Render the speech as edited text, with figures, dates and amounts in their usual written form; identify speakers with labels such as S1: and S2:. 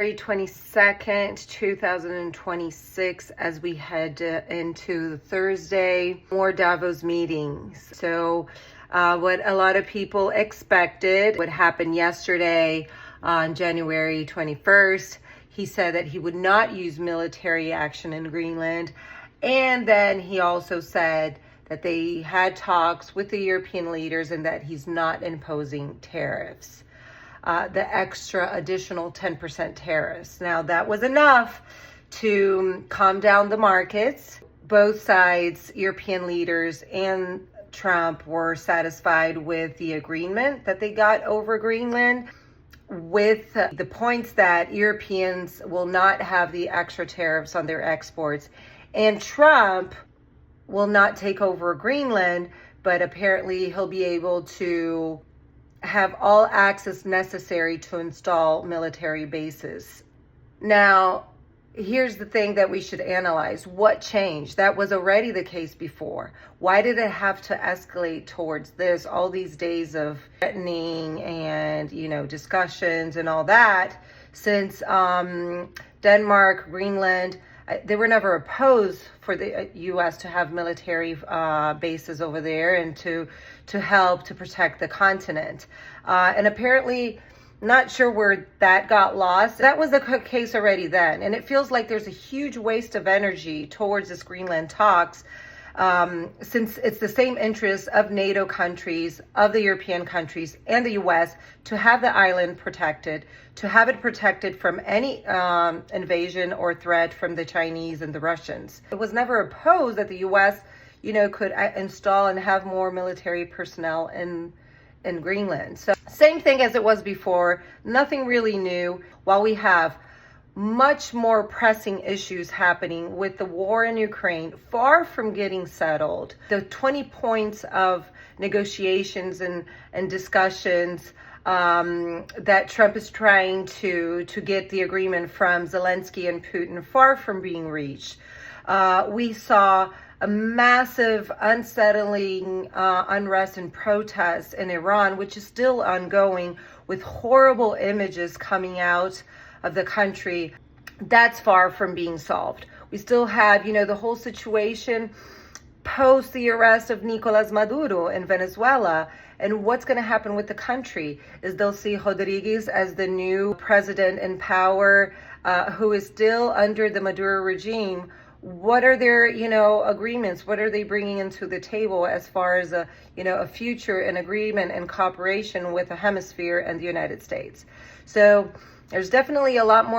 S1: January 22nd, 2026, as we head into Thursday, more Davos meetings. So what a lot of people expected would happen yesterday on January 21st. He said that he would not use military action in Greenland. And then he also said that they had talks with the European leaders and that he's not imposing tariffs. The extra additional 10% tariffs. Now, that was enough to calm down the markets. Both sides, European leaders and Trump, were satisfied with the agreement that they got over Greenland, with the points that Europeans will not have the extra tariffs on their exports, and Trump will not take over Greenland, but apparently he'll be able to have all access necessary to install military bases. Now, here's the thing that we should analyze. What changed? That was already the case before. Why did it have to escalate towards this? All these days of threatening and, discussions and all that, since Denmark, Greenland, they were never opposed for the U.S. to have military bases over there and to help to protect the continent. And apparently, not sure where that got lost. That was the case already then. And it feels like there's a huge waste of energy towards this Greenland talks, since it's the same interests of NATO countries, of the European countries, and the U.S. to have the island protected, to have it protected from any invasion or threat from the Chinese and the Russians. It was never opposed that the U.S., could install and have more military personnel in Greenland. So same thing as it was before, nothing really new. While we have much more pressing issues happening with the war in Ukraine, far from getting settled. The 20 points of negotiations and discussions that Trump is trying to get the agreement from Zelensky and Putin, far from being reached. We saw a massive unsettling unrest and protests in Iran, which is still ongoing, with horrible images coming out of the country. That's far from being solved. We still have, the whole situation post the arrest of Nicolas Maduro in Venezuela. And what's going to happen with the country? Is Delcy Rodriguez as the new president in power, who is still under the Maduro regime? What are their, agreements? What are they bringing into the table as far as a future and agreement and cooperation with the hemisphere and the United States? So there's definitely a lot more